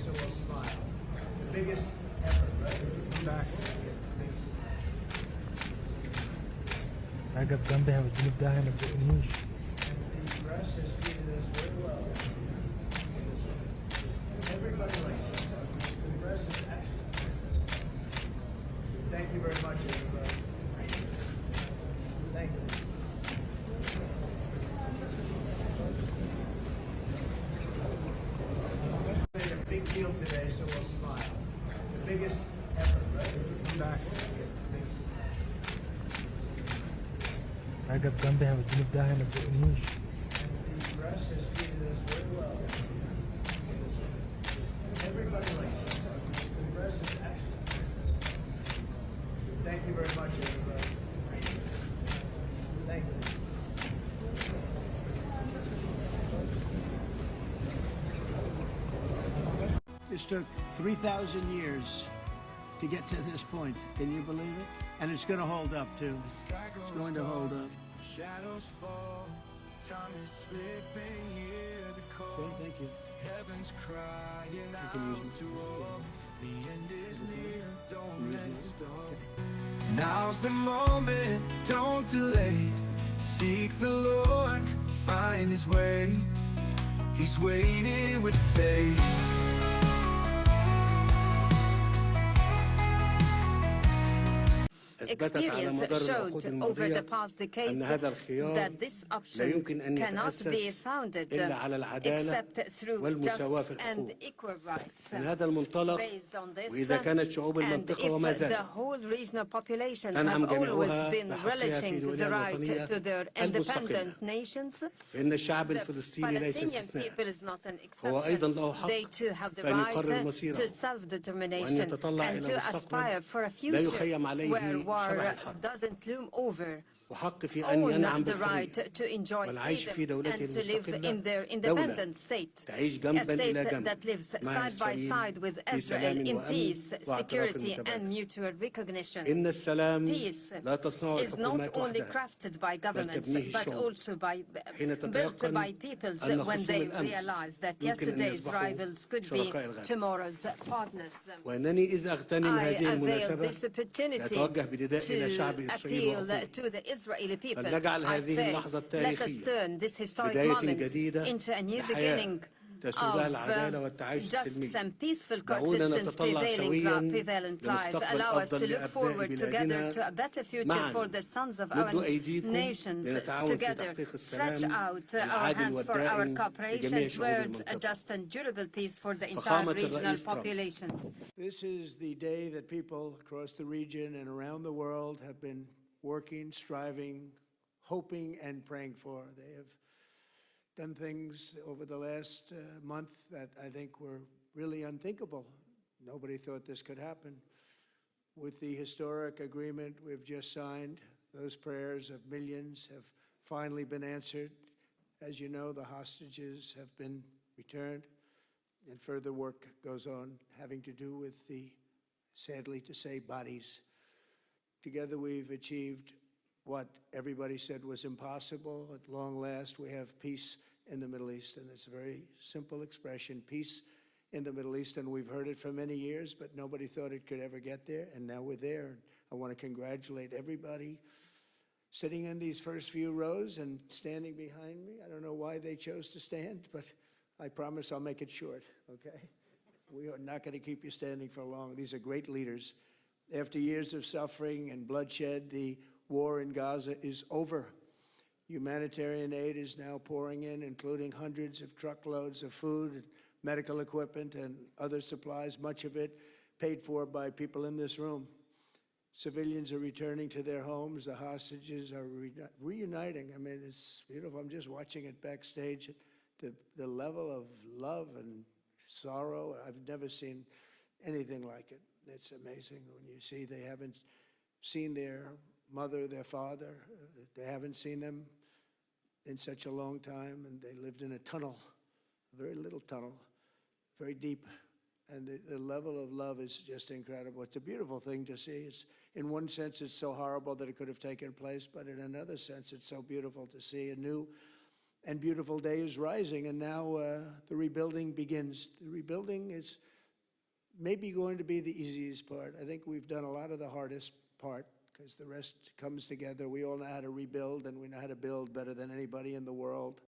so we'll smile. The biggest effort, right? Back. عقب جنبها وتجيب الداهية ما تزقنيش. And the press has treated us very well. Everybody likes us. The press is actually. Thank you very much, everybody. Thank you. We made a big deal today, so we'll smile. The biggest effort, right? Back. عقب جنبها وتجيب الداهية ما تزقنيش. And the press has treated us very well. Everybody likes us. The press is actually. Thank you very much, everybody. Thank you. This took 3,000 years to get to this point. Can you believe it? And it's going to hold up, too. It's going to hold up. Shadows fall, time is slipping, hear the call. Okay, thank you. Heaven's crying can use out it. to all. The end is near, don't Use let it. it stop. Now's the moment, don't delay. Seek the Lord, find His way. He's waiting with faith. Experience showed over the past decades that this option cannot be founded except through just and equal rights. Based on this, and if the whole regional populations have always been relishing the right to their independent nations, the Palestinian people is not an exception. They too have the right to self-determination and to aspire for a future where war doesn't loom over, own the right to enjoy freedom and to live in their independent state, a state that lives side by side with Israel in peace, security and mutual recognition. Peace is not only crafted by governments but also built by peoples when they realize that yesterday's rivals could be tomorrow's partners. I avail this opportunity to appeal to the Israeli people. I say, let us turn this historic moment into a new beginning of justice and peaceful coexistence prevailing throughout prevalent life. Allow us to look forward together to a better future for the sons of our nations. Together, stretch out our hands for our cooperation towards a just and durable peace for the entire regional populations. This is the day that people across the region and around the world have been working, striving, hoping, and praying for. They have done things over the last month that I think were really unthinkable. Nobody thought this could happen. With the historic agreement we've just signed, those prayers of millions have finally been answered. As you know, the hostages have been returned, and further work goes on having to do with the, sadly to say, bodies. Together we've achieved what everybody said was impossible. At long last, we have peace in the Middle East, and it's a very simple expression, peace in the Middle East, and we've heard it for many years, but nobody thought it could ever get there, and now we're there. I want to congratulate everybody sitting in these first few rows and standing behind me. I don't know why they chose to stand, but I promise I'll make it short, okay? We are not going to keep you standing for long. These are great leaders. After years of suffering and bloodshed, the war in Gaza is over. Humanitarian aid is now pouring in, including hundreds of truckloads of food, medical equipment, and other supplies, much of it paid for by people in this room. Civilians are returning to their homes. The hostages are reuniting. I mean, it's beautiful. I'm just watching it backstage. The level of love and sorrow, I've never seen anything like it. It's amazing when you see they haven't seen their mother, their father. They haven't seen them in such a long time, and they lived in a tunnel, a very little tunnel, very deep. And the level of love is just incredible. It's a beautiful thing to see. It's, in one sense, it's so horrible that it could have taken place, but in another sense, it's so beautiful to see a new and beautiful day is rising, and now the rebuilding begins. The rebuilding is maybe going to be the easiest part. I think we've done a lot of the hardest part because the rest comes together. We all know how to rebuild, and we know how to build better than anybody in the world.